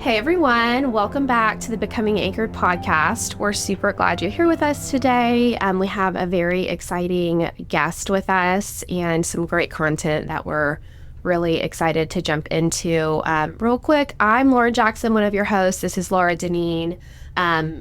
Hey everyone, welcome back to the Becoming Anchored podcast. We're super glad you're here with us today. We have a very exciting guest with us and some great content that we're really excited to jump into. Real quick, I'm Laura Jackson, one of your hosts. This is Laura Deneen,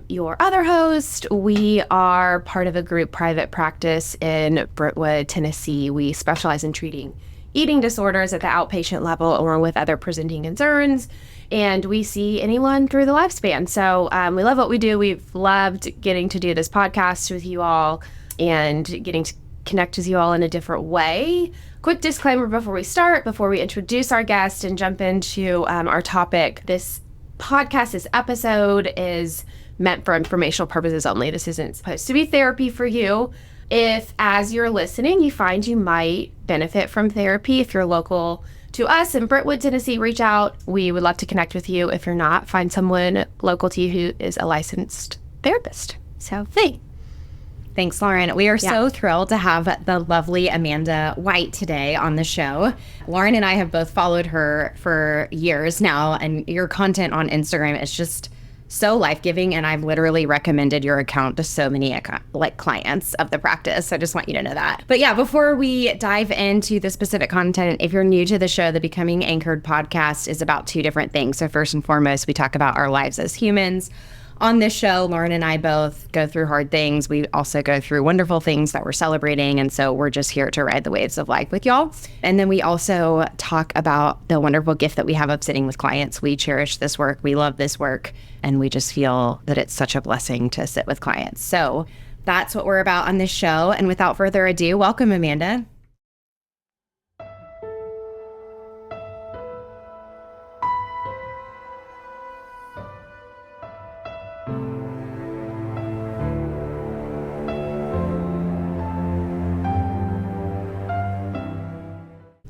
your other host. We are part of a group private practice in Brentwood, Tennessee. We specialize in treating eating disorders at the outpatient level along with other presenting concerns. And we see anyone through the lifespan. So we love what we do. We've loved getting to do this podcast with you all and getting to connect with you all in a different way. Quick disclaimer before we start, before we introduce our guest and jump into our topic. This podcast, this episode is meant for informational purposes only. This isn't supposed to be therapy for you. If, as you're listening, you find you might benefit from therapy, if you're local to us in Brentwood, Tennessee, reach out. We would love to connect with you. If you're not, find someone local to you who is a licensed therapist. So, Thanks, Lauren. We are so thrilled to have the lovely Amanda White today on the show. Lauren and I have both followed her for years now, and your content on Instagram is just so life-giving, and I've literally recommended your account to so many clients of the practice. So I just want you to know that. But yeah, before we dive into the specific content, if you're new to the show, the Becoming Anchored podcast is about two different things. So first and foremost, we talk about our lives as humans. On this show, Lauren and I both go through hard things. We also go through wonderful things that we're celebrating. And so we're just here to ride the waves of life with y'all. And then we also talk about the wonderful gift that we have of sitting with clients. We cherish this work. We love this work. And we just feel that it's such a blessing to sit with clients. So that's what we're about on this show. And without further ado, welcome, Amanda.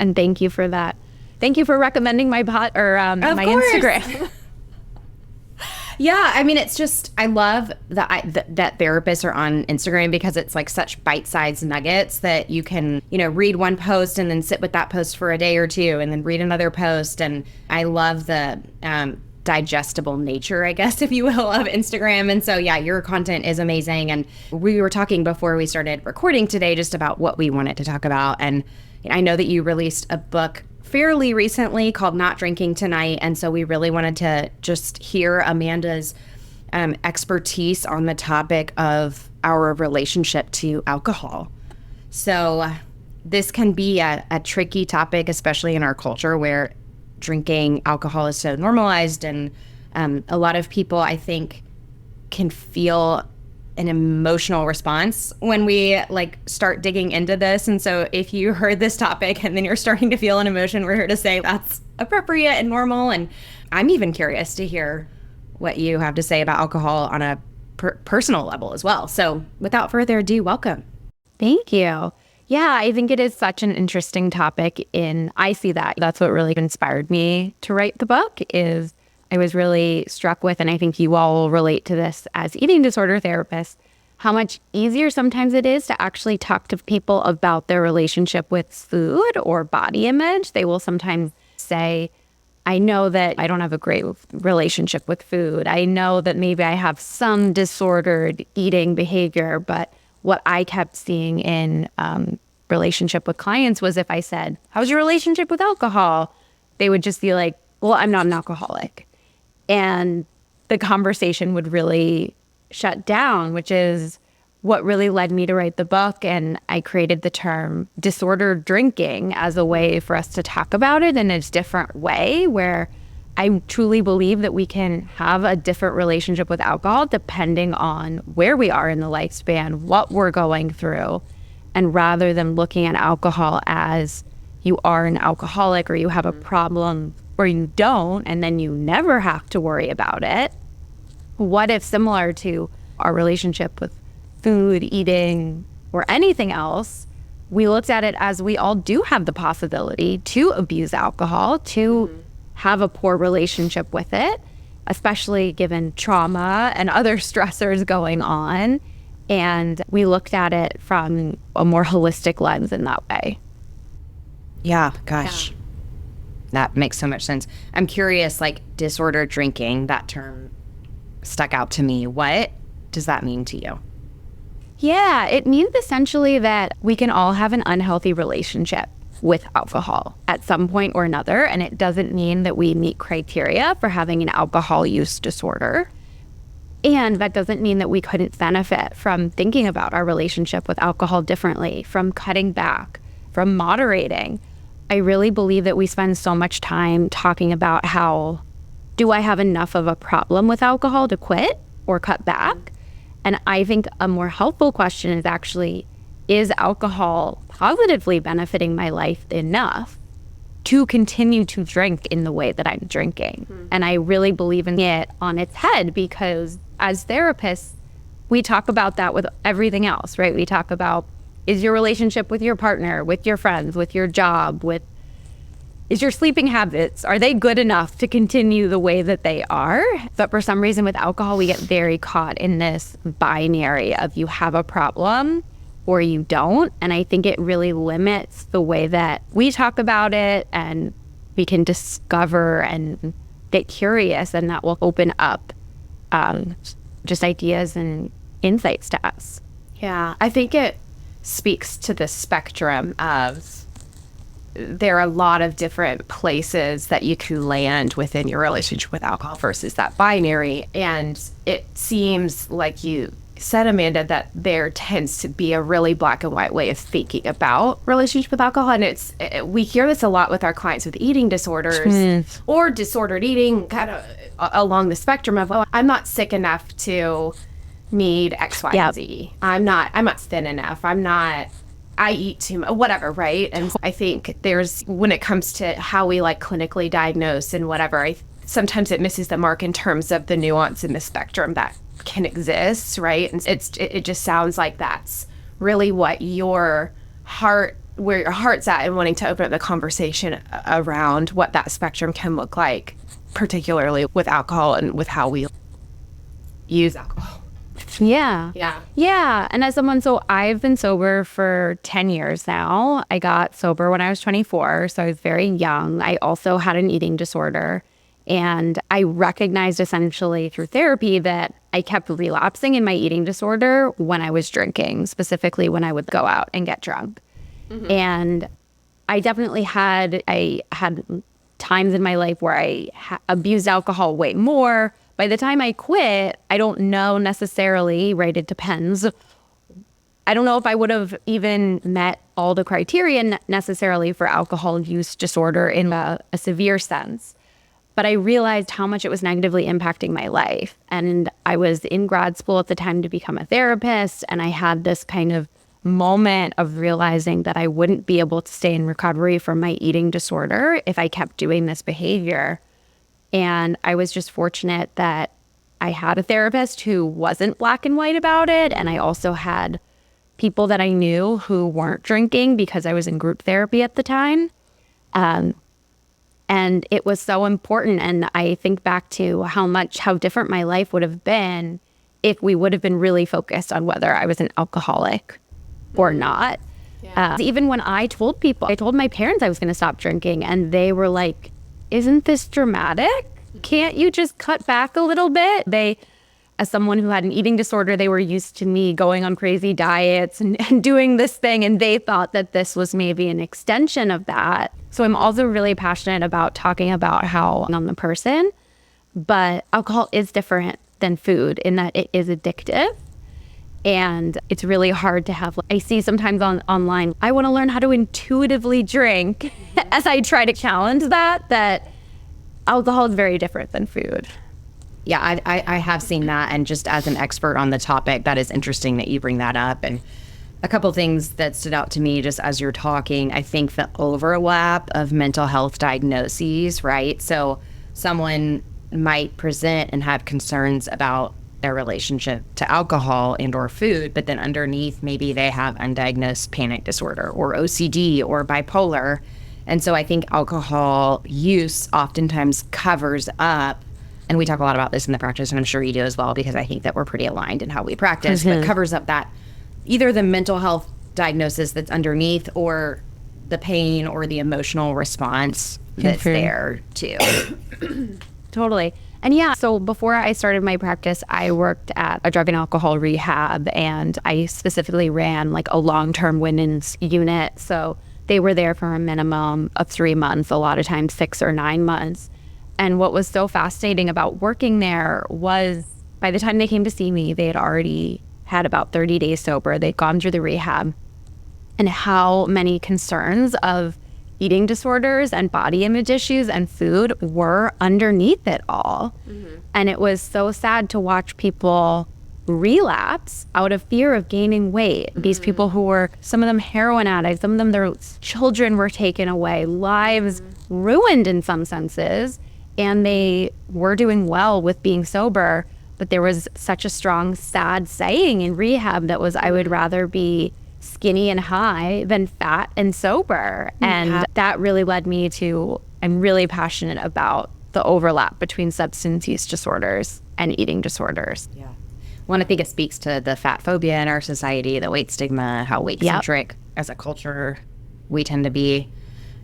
and thank you for that. Thank you for recommending my my Instagram. Yeah, I mean, it's just, I love that therapists are on Instagram because it's like such bite-sized nuggets that you can, read one post and then sit with that post for a day or two and then read another post. And I love the digestible nature, I guess, if you will, of Instagram. And so, yeah, your content is amazing. And we were talking before we started recording today just about what we wanted to talk about. And I know that you released a book fairly recently called Not Drinking Tonight. And so we really wanted to just hear Amanda's expertise on the topic of our relationship to alcohol. So this can be a tricky topic, especially in our culture where drinking alcohol is so normalized. And a lot of people, I think, can feel an emotional response when we start digging into this. And so if you heard this topic and then you're starting to feel an emotion, we're here to say that's appropriate and normal. And I'm even curious to hear what you have to say about alcohol on a personal level as well. So without further ado, welcome. Thank you. Yeah, I think it is such an interesting topic. I see that's what really inspired me to write the book. Is I was really struck with, and I think you all will relate to this as eating disorder therapists, how much easier sometimes it is to actually talk to people about their relationship with food or body image. They will sometimes say, I know that I don't have a great relationship with food. I know that maybe I have some disordered eating behavior, but what I kept seeing in relationship with clients was if I said, how's your relationship with alcohol? They would just be like, well, I'm not an alcoholic. And the conversation would really shut down, which is what really led me to write the book. And I created the term disordered drinking as a way for us to talk about it in a different way, where I truly believe that we can have a different relationship with alcohol depending on where we are in the lifespan, what we're going through. And rather than looking at alcohol as you are an alcoholic or you have a problem or you don't, and then you never have to worry about it. What if, similar to our relationship with food, eating, or anything else, we looked at it as we all do have the possibility to abuse alcohol, to have a poor relationship with it, especially given trauma and other stressors going on. And we looked at it from a more holistic lens in that way. Yeah, gosh. That makes so much sense. I'm curious, like disordered drinking, that term stuck out to me. What does that mean to you? Yeah, it means essentially that we can all have an unhealthy relationship with alcohol at some point or another. And it doesn't mean that we meet criteria for having an alcohol use disorder. And that doesn't mean that we couldn't benefit from thinking about our relationship with alcohol differently, from cutting back, from moderating. I really believe that we spend so much time talking about how, do I have enough of a problem with alcohol to quit or cut back? And I think a more helpful question is actually, is alcohol positively benefiting my life enough to continue to drink in the way that I'm drinking? And I really believe in it on its head, because as therapists, we talk about that with everything else, right? We talk about, is your relationship with your partner, with your friends, with your job, is your sleeping habits, are they good enough to continue the way that they are? But for some reason with alcohol, we get very caught in this binary of you have a problem or you don't. And I think it really limits the way that we talk about it, and we can discover and get curious, and that will open up just ideas and insights to us. Yeah, I think it speaks to the spectrum of, there are a lot of different places that you can land within your relationship with alcohol versus that binary. And it seems like you said, Amanda, that there tends to be a really black and white way of thinking about relationship with alcohol. And we hear this a lot with our clients with eating disorders or disordered eating, kind of along the spectrum of, oh, I'm not sick enough to need X, Y, Yep. Z. I'm not thin enough. I eat too much, whatever, right? And I think when it comes to how we like clinically diagnose and whatever, sometimes it misses the mark in terms of the nuance in the spectrum that can exist, right? And it just sounds like that's really what where your heart's at, and wanting to open up the conversation around what that spectrum can look like, particularly with alcohol and with how we use alcohol. Yeah. Yeah. Yeah. And as someone, so I've been sober for 10 years now. I got sober when I was 24, so I was very young. I also had an eating disorder. And I recognized essentially through therapy that I kept relapsing in my eating disorder when I was drinking, specifically when I would go out and get drunk. And I definitely had times in my life where I abused alcohol way more. By the time I quit, I don't know necessarily, right? It depends. I don't know if I would have even met all the criteria necessarily for alcohol use disorder in a severe sense. But I realized how much it was negatively impacting my life. And I was in grad school at the time to become a therapist. And I had this kind of moment of realizing that I wouldn't be able to stay in recovery from my eating disorder if I kept doing this behavior. And I was just fortunate that I had a therapist who wasn't black and white about it. And I also had people that I knew who weren't drinking because I was in group therapy at the time. And it was so important. And I think back to how different my life would have been if we would have been really focused on whether I was an alcoholic or not. Yeah. Even when I told my parents I was going to stop drinking, and they were like, isn't this dramatic? Can't you just cut back a little bit? As someone who had an eating disorder, they were used to me going on crazy diets and doing this thing, and they thought that this was maybe an extension of that. So I'm also really passionate about talking about how on the person, but alcohol is different than food in that it is addictive. And it's really hard to have, I see sometimes online, I want to learn how to intuitively drink as I try to challenge that alcohol is very different than food. Yeah, I have seen that. And just as an expert on the topic, that is interesting that you bring that up. And a couple things that stood out to me just as you're talking, I think the overlap of mental health diagnoses, right? So someone might present and have concerns about their relationship to alcohol and or food, but then underneath maybe they have undiagnosed panic disorder or OCD or bipolar. And so I think alcohol use oftentimes covers up, and we talk a lot about this in the practice, and I'm sure you do as well, because I think that we're pretty aligned in how we practice, but covers up that either the mental health diagnosis that's underneath or the pain or the emotional response that's there too. Totally. And yeah, so before I started my practice, I worked at a drug and alcohol rehab, and I specifically ran like a long-term women's unit. So they were there for a minimum of 3 months, a lot of times 6 or 9 months. And what was so fascinating about working there was by the time they came to see me, they had already had about 30 days sober. They'd gone through the rehab, and how many concerns of eating disorders and body image issues and food were underneath it all. And it was so sad to watch people relapse out of fear of gaining weight. These people who were, some of them heroin addicts, some of them their children were taken away, lives ruined in some senses, and they were doing well with being sober. But there was such a strong, sad saying in rehab that was, I would rather be skinny and high than fat and sober. And that really led me to, I'm really passionate about the overlap between substance use disorders and eating disorders. Yeah. Well, I think it speaks to the fat phobia in our society, the weight stigma, how weight-centric as a culture we tend to be.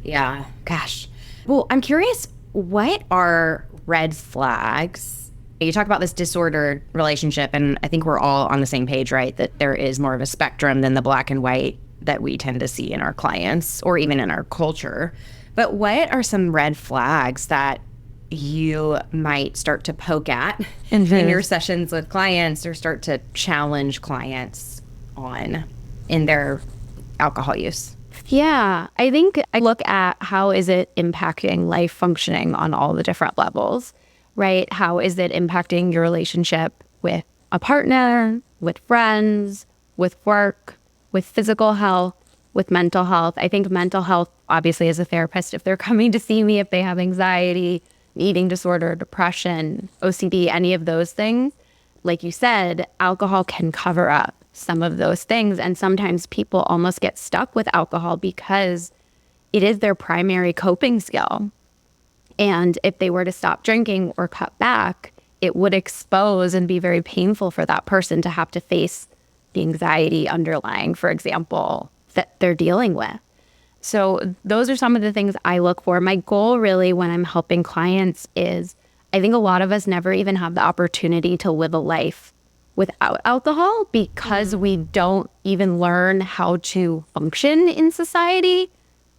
Yeah. Gosh. Well, I'm curious, what are red flags? You talk about this disordered relationship, and I think we're all on the same page, right? That there is more of a spectrum than the black and white that we tend to see in our clients or even in our culture. But what are some red flags that you might start to poke at in your sessions with clients, or start to challenge clients on in their alcohol use? Yeah, I think I look at how is it impacting life functioning on all the different levels, right? How is it impacting your relationship with a partner, with friends, with work, with physical health, with mental health? I think mental health, obviously, as a therapist, if they're coming to see me, if they have anxiety, eating disorder, depression, OCD, any of those things, like you said, alcohol can cover up some of those things. And sometimes people almost get stuck with alcohol because it is their primary coping skill. And if they were to stop drinking or cut back, it would expose and be very painful for that person to have to face the anxiety underlying, for example, that they're dealing with. So those are some of the things I look for. My goal really when I'm helping clients is, I think a lot of us never even have the opportunity to live a life without alcohol because we don't even learn how to function in society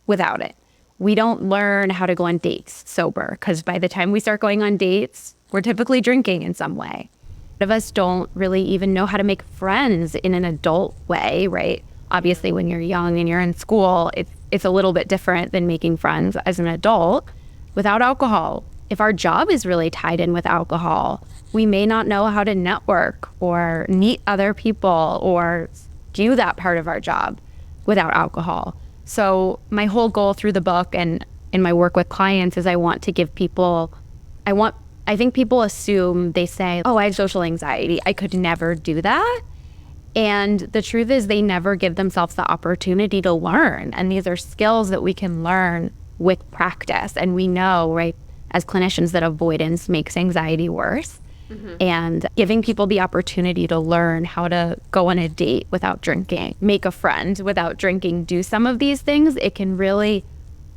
without it. We don't learn how to go on dates sober because by the time we start going on dates, we're typically drinking in some way. A lot of us don't really even know how to make friends in an adult way, right? Obviously, when you're young and you're in school, it's a little bit different than making friends as an adult without alcohol. If our job is really tied in with alcohol, we may not know how to network or meet other people or do that part of our job without alcohol. So my whole goal through the book and in my work with clients is I want to give people, I think people assume, they say, oh, I have social anxiety, I could never do that. And the truth is they never give themselves the opportunity to learn. And these are skills that we can learn with practice. And we know, right, as clinicians, that avoidance makes anxiety worse. And giving people the opportunity to learn how to go on a date without drinking, make a friend without drinking, do some of these things, it can really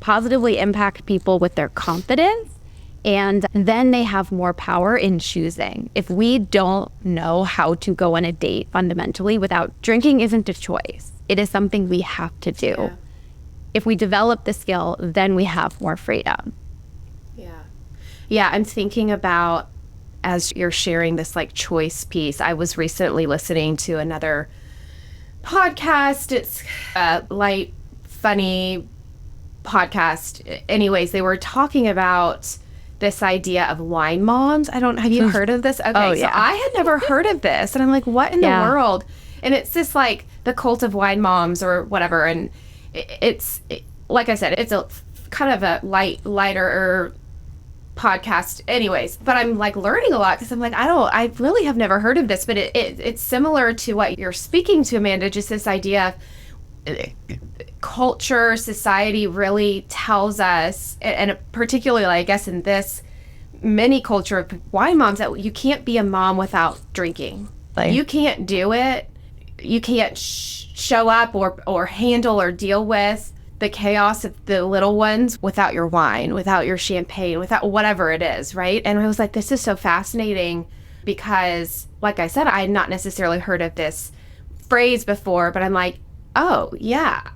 positively impact people with their confidence. And then they have more power in choosing. If we don't know how to go on a date fundamentally without drinking, isn't a choice. It is something we have to do. Yeah. If we develop the skill, then we have more freedom. Yeah, I'm thinking about, as you're sharing this like choice piece, I was recently listening to another podcast. It's a light, funny podcast. Anyways, they were talking about this idea of wine moms. Have you heard of this? Okay, oh, yeah. So I had never heard of this. And I'm like, what in the world? And it's this like the cult of wine moms or whatever. And it's like I said, it's a kind of a lighter podcast anyways, but I'm like learning a lot because I'm like, I really have never heard of this, but it's similar to what you're speaking to, Amanda, just this idea of culture, society really tells us, and particularly I guess in this mini culture of wine moms, that you can't be a mom without drinking. You can't do it. You can't show up or handle or deal with the chaos of the little ones without your wine, without your champagne, without whatever it is, right? And I was like, this is so fascinating because, like I said, I had not necessarily heard of this phrase before, but I'm like, oh, yeah,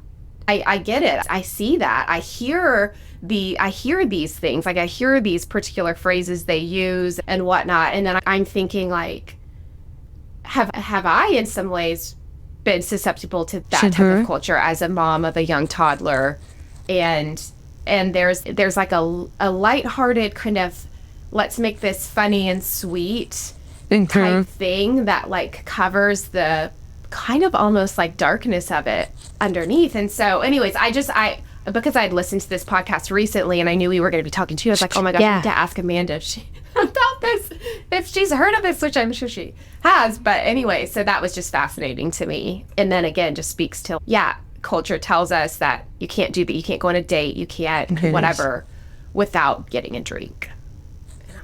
I get it. I see that. I hear these things. Like I hear these particular phrases they use and whatnot. And then I'm thinking like, have I in some ways been susceptible to that type of culture as a mom of a young toddler? And there's like a lighthearted kind of, let's make this funny and sweet type thing that like covers the kind of almost like darkness of it underneath. And so anyways, because I'd listened to this podcast recently and I knew we were going to be talking to you, I was like, oh my gosh, I need to ask Amanda if she about this, if she's heard of this, which I'm sure she has. But anyway, so that was just fascinating to me. And then again, just speaks to, culture tells us that you can't do that. You can't go on a date. You can't whatever without getting a drink.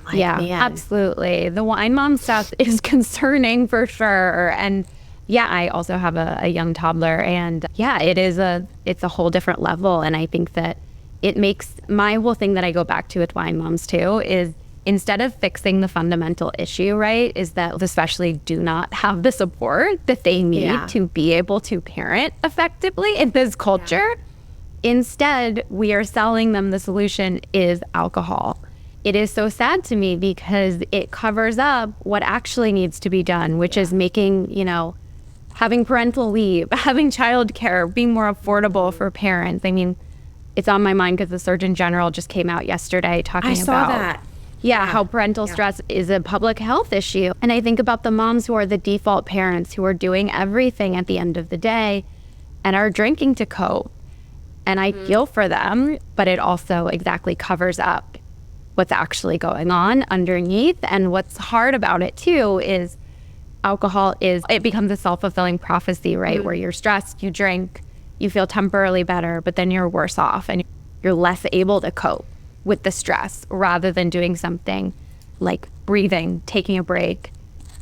Like, man. Absolutely. The wine mom stuff is concerning for sure. And I also have a young toddler, and it's a whole different level. And I think that it makes my whole thing that I go back to with wine moms too is, instead of fixing the fundamental issue, right, is that especially do not have the support that they need to be able to parent effectively in this culture. Instead, we are selling them the solution is alcohol. It is so sad to me because it covers up what actually needs to be done, which is making, having parental leave, having childcare, being more affordable for parents. I mean, it's on my mind because the Surgeon General just came out yesterday talking about how parental stress is a public health issue. And I think about the moms who are the default parents who are doing everything at the end of the day and are drinking to cope. And I feel for them, but it also exactly covers up what's actually going on underneath. And what's hard about it too is it becomes a self-fulfilling prophecy, right? Where you're stressed, you drink, you feel temporarily better, but then you're worse off and you're less able to cope with the stress, rather than doing something like breathing, taking a break,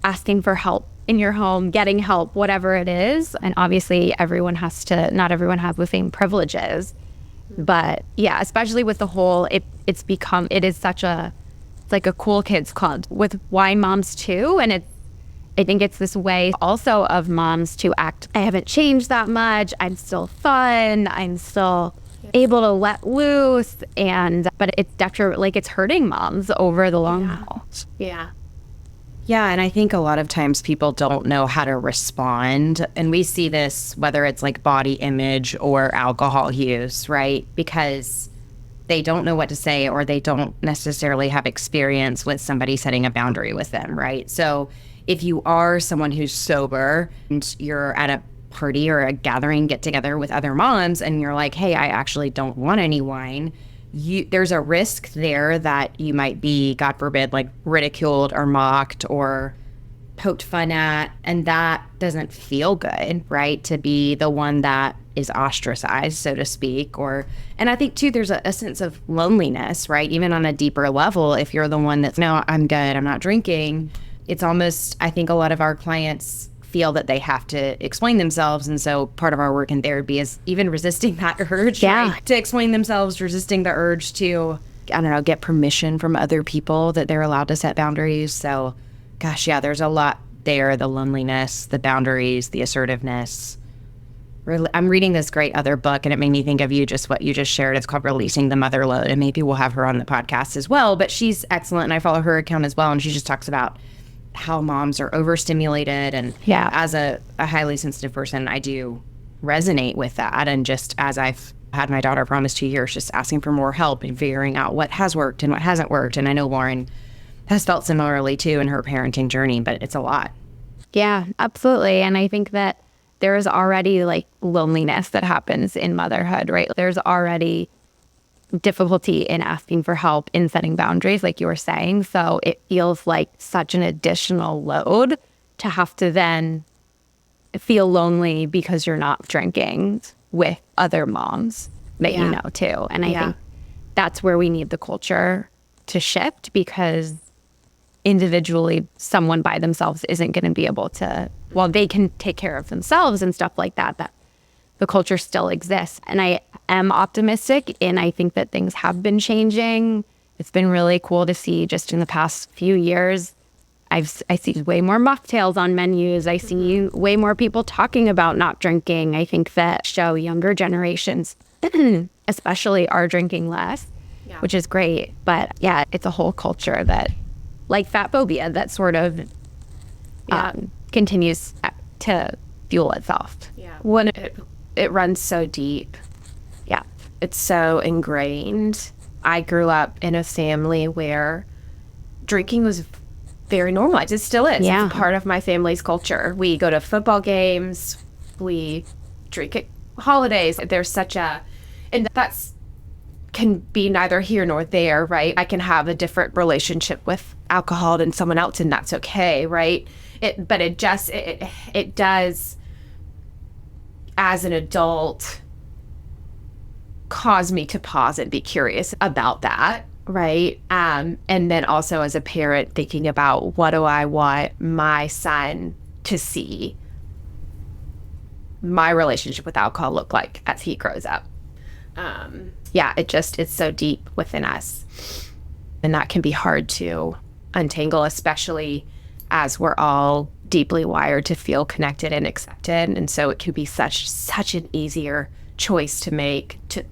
asking for help in your home, getting help, whatever it is. And obviously not everyone has the same privileges, but especially with the whole, it's like a cool kids club with wine moms too. And I think it's this way also of moms to act, I haven't changed that much, I'm still fun, I'm still able to let loose, but it's definitely like it's hurting moms over the long haul. And I think a lot of times people don't know how to respond, and we see this whether it's like body image or alcohol use, right? Because they don't know what to say, or they don't necessarily have experience with somebody setting a boundary with them, right? So if you are someone who's sober and you're at a party or a gathering, get together with other moms, and you're like, hey, I actually don't want any wine, there's a risk there that you might be, God forbid, like ridiculed or mocked or poked fun at, and that doesn't feel good, right? To be the one that is ostracized, so to speak. And I think too, there's a sense of loneliness, right? Even on a deeper level, if you're the one that's, no, I'm good, I'm not drinking, it's almost, I think a lot of our clients feel that they have to explain themselves. And so part of our work in therapy is even resisting that urge right? To explain themselves, resisting the urge to, get permission from other people that they're allowed to set boundaries. So gosh, there's a lot there, the loneliness, the boundaries, the assertiveness. I'm reading this great other book, and it made me think of you, just what you just shared. It's called Releasing the Mother Load, and maybe we'll have her on the podcast as well. But she's excellent, and I follow her account as well, and she just talks about how moms are overstimulated. And as a highly sensitive person, I do resonate with that. And just as I've had my daughter for almost 2 years, just asking for more help and figuring out what has worked and what hasn't worked. And I know Lauren has felt similarly too in her parenting journey, but it's a lot. Yeah, absolutely. And I think that there is already like loneliness that happens in motherhood, right? There's already difficulty in asking for help, in setting boundaries, like you were saying. So it feels like such an additional load to have to then feel lonely because you're not drinking with other moms that you know too. And I think that's where we need the culture to shift, because individually someone by themselves isn't going to be able to, while they can take care of themselves and stuff like that, the culture still exists. And I am optimistic, and I think that things have been changing. It's been really cool to see just in the past few years. I see way more mocktails on menus. I see way more people talking about not drinking. I think that show younger generations, especially, are drinking less, which is great. But yeah, it's a whole culture that, like fat phobia, that sort of continues to fuel itself. Yeah. When it runs so deep. Yeah. It's so ingrained. I grew up in a family where drinking was very normalized. It still is. Yeah. It's part of my family's culture. We go to football games. We drink at holidays. There's such a, and that's can be neither here nor there, right? I can have a different relationship with alcohol than someone else, and that's okay, right? But it does, as an adult, cause me to pause and be curious about that. Right. And then also as a parent, thinking about, what do I want my son to see my relationship with alcohol look like as he grows up? It's so deep within us. And that can be hard to untangle, especially as we're all deeply wired to feel connected and accepted. And so it can be such an easier choice to make, to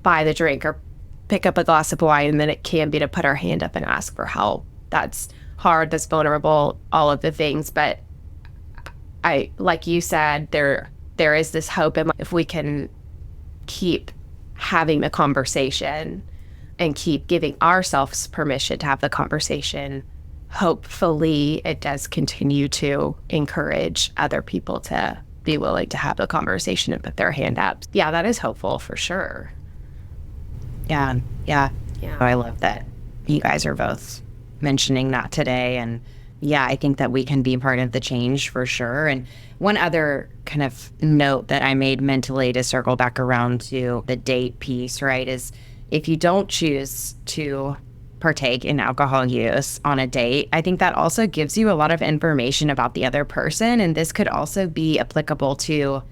buy the drink or pick up a glass of wine, than it can be to put our hand up and ask for help. That's hard, that's vulnerable, all of the things. But I, like you said, there is this hope, and if we can keep having the conversation and keep giving ourselves permission to have the conversation, hopefully it does continue to encourage other people to be willing to have the conversation and put their hand up. Yeah, that is hopeful for sure. Yeah. I love that you guys are both mentioning that today. And yeah, I think that we can be part of the change for sure. And one other kind of note that I made mentally to circle back around to the date piece, right, is if you don't choose to partake in alcohol use on a date, I think that also gives you a lot of information about the other person. And this could also be applicable to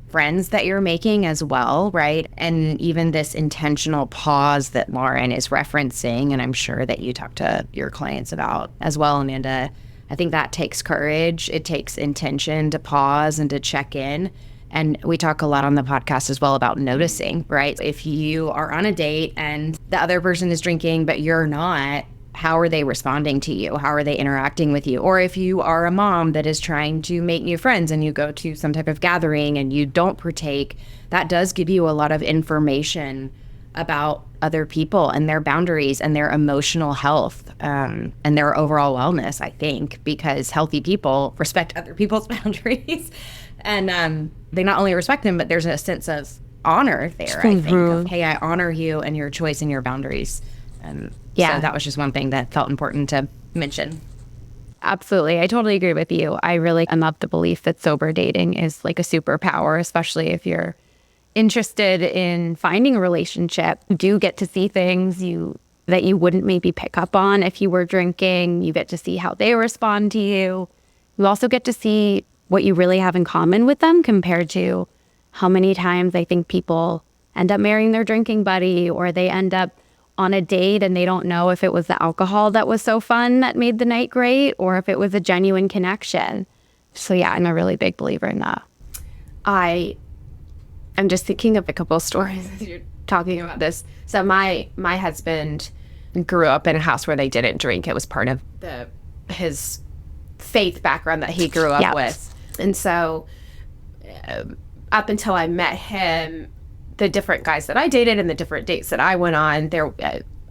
friends that you're making as well, right? And even this intentional pause that Lauren is referencing, and I'm sure that you talk to your clients about as well, Amanda. I think that takes courage. It takes intention to pause and to check in. And we talk a lot on the podcast as well about noticing, right? If you are on a date and the other person is drinking, but you're not, how are they responding to you? How are they interacting with you? Or if you are a mom that is trying to make new friends and you go to some type of gathering and you don't partake, that does give you a lot of information about other people and their boundaries and their emotional health and their overall wellness, I think, because healthy people respect other people's boundaries. And they not only respect them, but there's a sense of honor there, I think, of, hey, I honor you and your choice and your boundaries. So that was just one thing that felt important to mention. Absolutely. I totally agree with you. I really am of the belief that sober dating is like a superpower, especially if you're interested in finding a relationship. You do get to see things that you wouldn't maybe pick up on if you were drinking. You get to see how they respond to you. You also get to see what you really have in common with them compared to how many times I think people end up marrying their drinking buddy, or they end up on a date and they don't know if it was the alcohol that was so fun that made the night great or if it was a genuine connection. So yeah, I'm a really big believer in that. I'm just thinking of a couple of stories as you're talking about this. So my husband grew up in a house where they didn't drink. It was part of his faith background that he grew up with. And so up until I met him, the different guys that I dated and the different dates that I went on, there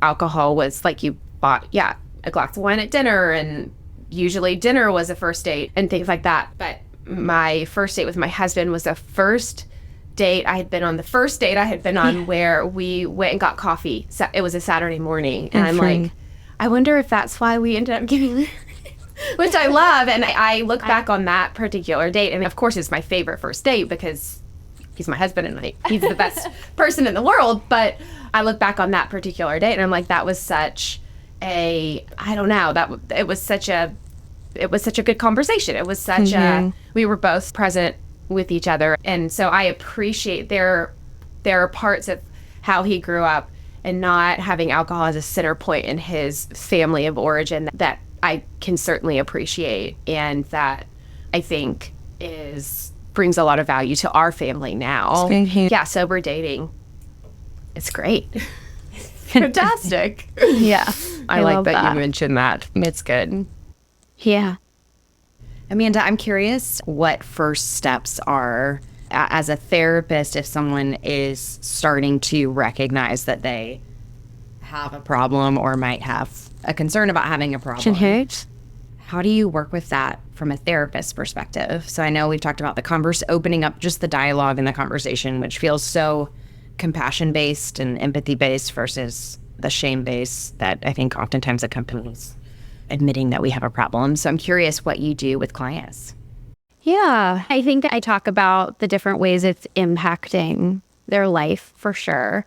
alcohol was like you bought a glass of wine at dinner, and usually dinner was a first date and things like that. But my first date with my husband was the first date I had been on where we went and got coffee. So it was a Saturday morning, and I'm like, I wonder if that's why we ended up getting which I love. And I look back on that particular date, and of course it's my favorite first date because he's my husband and he's the best person in the world. But I look back on that particular date and I'm like, that was such a, I don't know, it was such a good conversation. It was such a, we were both present with each other. And so I appreciate there are parts of how he grew up and not having alcohol as a center point in his family of origin that I can certainly appreciate, and that I think brings a lot of value to our family now. Yeah, sober dating. It's great. Fantastic. Yeah. I like that you mentioned that. It's good. Yeah. Amanda, I'm curious what first steps are as a therapist if someone is starting to recognize that they have a problem or might have a concern about having a problem. How do you work with that from a therapist perspective? So I know we've talked about the opening up just the dialogue and the conversation, which feels so compassion-based and empathy-based versus the shame-based that I think oftentimes accompanies admitting that we have a problem. So I'm curious what you do with clients. Yeah, I think I talk about the different ways it's impacting their life for sure.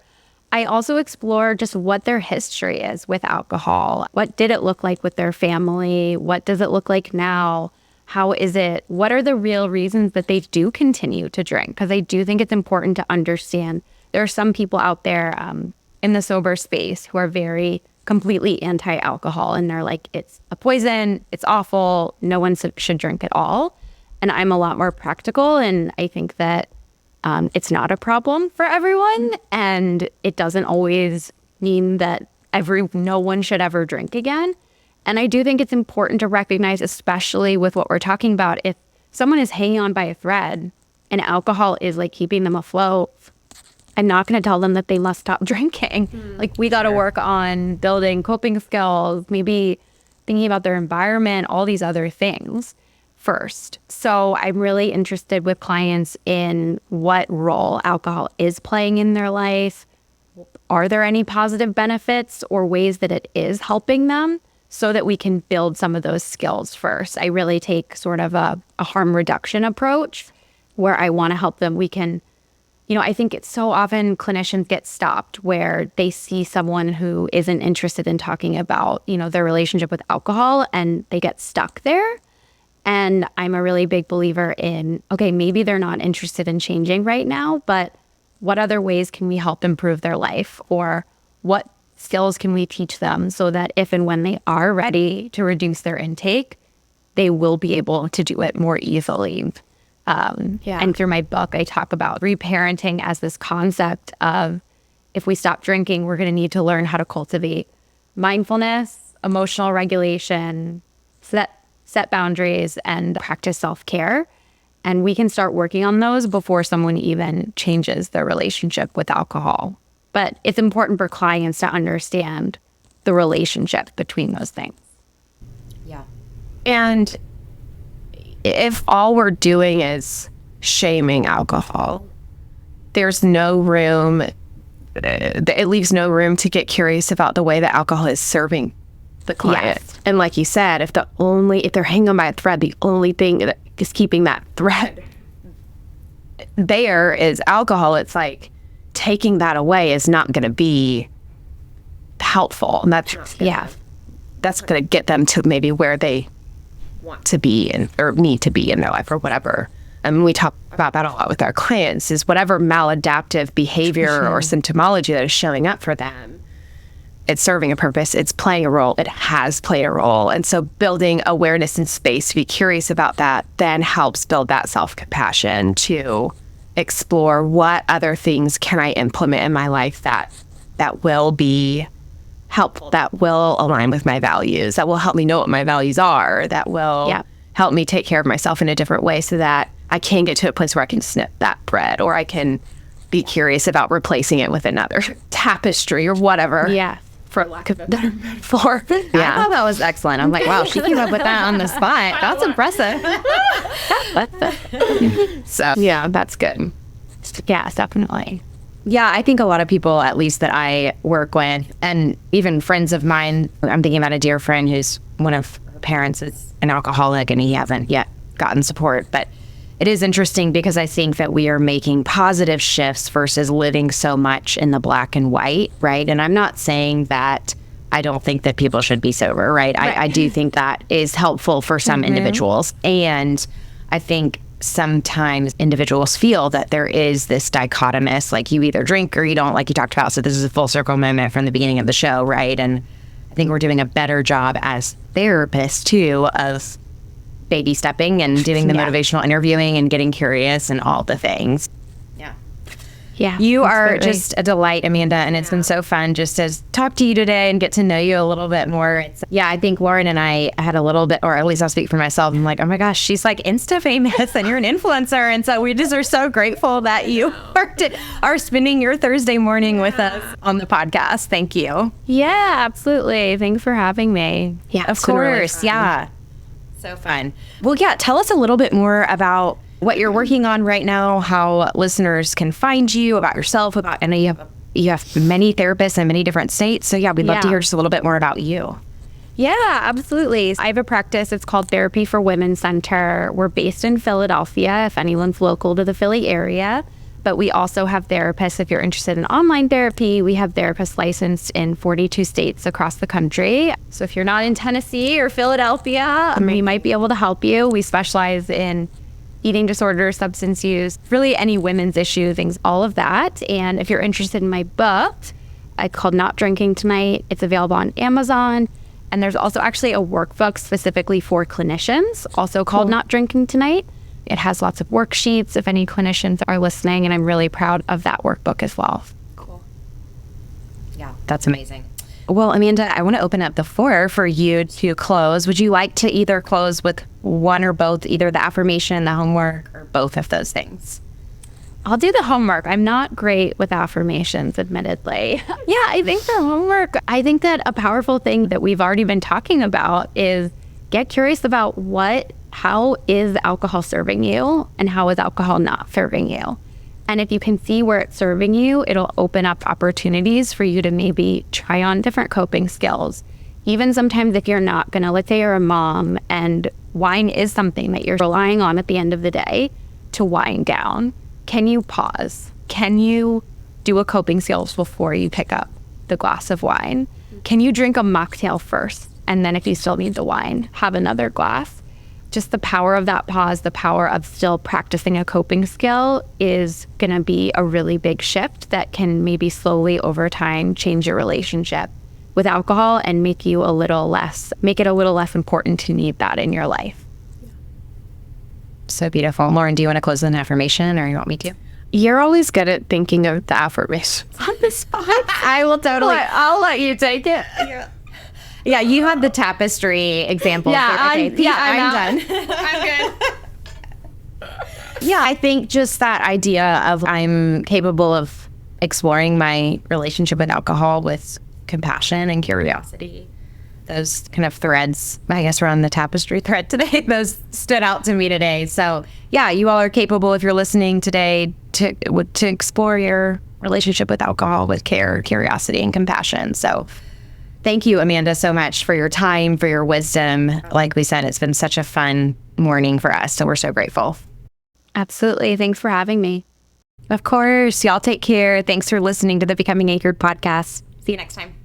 I also explore just what their history is with alcohol. What did it look like with their family? What does it look like now? How is it? What are the real reasons that they do continue to drink? Because I do think it's important to understand there are some people out there in the sober space who are very completely anti-alcohol, and they're like, it's a poison, it's awful, no one should drink at all. And I'm a lot more practical, and I think that it's not a problem for everyone, and it doesn't always mean that no one should ever drink again. And I do think it's important to recognize, especially with what we're talking about, if someone is hanging on by a thread and alcohol is like keeping them afloat, I'm not going to tell them that they must stop drinking. Like, we got to work on building coping skills, maybe thinking about their environment, all these other things first. So I'm really interested with clients in what role alcohol is playing in their life. Are there any positive benefits or ways that it is helping them, so that we can build some of those skills first? I really take sort of a harm reduction approach where I want to help them. We can, I think it's so often clinicians get stopped where they see someone who isn't interested in talking about, their relationship with alcohol, and they get stuck there. And I'm a really big believer in, okay, maybe they're not interested in changing right now, but what other ways can we help improve their life? Or what skills can we teach them so that if and when they are ready to reduce their intake, they will be able to do it more easily. And through my book, I talk about reparenting as this concept of, if we stop drinking, we're going to need to learn how to cultivate mindfulness, emotional regulation, set boundaries, and practice self-care. And we can start working on those before someone even changes their relationship with alcohol. But it's important for clients to understand the relationship between those things. Yeah. And if all we're doing is shaming alcohol, there's no room, it leaves no room to get curious about the way that alcohol is serving the client. Yes. And like you said, if they're hanging on by a thread, the only thing that is keeping that thread there is alcohol. It's like taking that away is not going to be helpful. And that's going to get them to maybe where they want to be or need to be in their life or whatever. And we talk about that a lot with our clients, is whatever maladaptive behavior or symptomology that is showing up for them, it's serving a purpose, it's playing a role, it has played a role. And so building awareness and space to be curious about that then helps build that self-compassion to explore what other things can I implement in my life that will be helpful, that will align with my values, that will help me know what my values are, that will help me take care of myself in a different way so that I can get to a place where I can snip that thread, or I can be curious about replacing it with another tapestry or whatever. Yeah. For lack of a better metaphor. I thought that was excellent. I'm like, wow, she came up with that on the spot. That's impressive. So, yeah, that's good. Yeah, definitely. Yeah, I think a lot of people, at least that I work with, and even friends of mine, I'm thinking about a dear friend who's one of her parents is an alcoholic and he hasn't yet gotten support. But it is interesting because I think that we are making positive shifts versus living so much in the black and white, right? And I'm not saying that I don't think that people should be sober, right? I do think that is helpful for some individuals. And I think sometimes individuals feel that there is this dichotomous, like you either drink or you don't, like you talked about. So this is a full circle moment from the beginning of the show, right? And I think we're doing a better job as therapists too of baby stepping and doing the motivational interviewing and getting curious and all the things. Yeah. You are just a delight, Amanda, and it's been so fun just to talk to you today and get to know you a little bit more. I think Lauren and I had a little bit, or at least I'll speak for myself. I'm like, oh my gosh, she's like Insta famous and you're an influencer. And so we just are so grateful that you are spending your Thursday morning with us on the podcast. Thank you. Yeah, absolutely. Thanks for having me. Yeah, of course. Yeah. So fun. Well, yeah, tell us a little bit more about what you're working on right now, how listeners can find you, about yourself, I know you have many therapists in many different states. So yeah, we'd love to hear just a little bit more about you. Yeah, absolutely. I have a practice. It's called Therapy for Women Center. We're based in Philadelphia, if anyone's local to the Philly area. But we also have therapists, if you're interested in online therapy, we have therapists licensed in 42 states across the country. So if you're not in Tennessee or Philadelphia, we might be able to help you. We specialize in eating disorder, substance use, really any women's issue, things, all of that. And if you're interested in my book, it's called Not Drinking Tonight. It's available on Amazon. And there's also actually a workbook specifically for clinicians, also called Not Drinking Tonight. It has lots of worksheets if any clinicians are listening, and I'm really proud of that workbook as well. Cool. Yeah, that's amazing. Well, Amanda, I want to open up the floor for you to close. Would you like to either close with one or both, either the affirmation, the homework, or both of those things? I'll do the homework. I'm not great with affirmations, admittedly. Yeah, I think for homework, I think that a powerful thing that we've already been talking about is get curious about how is alcohol serving you and how is alcohol not serving you? And if you can see where it's serving you, it'll open up opportunities for you to maybe try on different coping skills. Even sometimes if you're not gonna, let's say you're a mom and wine is something that you're relying on at the end of the day to wind down. Can you pause? Can you do a coping skills before you pick up the glass of wine? Can you drink a mocktail first? And then if you still need the wine, have another glass? Just the power of that pause, the power of still practicing a coping skill is going to be a really big shift that can maybe slowly over time change your relationship with alcohol and make it a little less important to need that in your life. So beautiful. Lauren, do you want to close with an affirmation or you want me to? You're always good at thinking of the affirmations on the spot. I will totally. I'll let you take it. Yeah, you had the tapestry example. Yeah, I'm done. I'm good. Yeah, I think just that idea of I'm capable of exploring my relationship with alcohol with compassion and curiosity. Those kind of threads, I guess, were on the tapestry thread today. Those stood out to me today. So yeah, you all are capable, if you're listening today, to explore your relationship with alcohol with care, curiosity, and compassion. So thank you, Amanda, so much for your time, for your wisdom. Like we said, it's been such a fun morning for us. So we're so grateful. Absolutely. Thanks for having me. Of course. Y'all take care. Thanks for listening to the Becoming Anchored podcast. See you next time.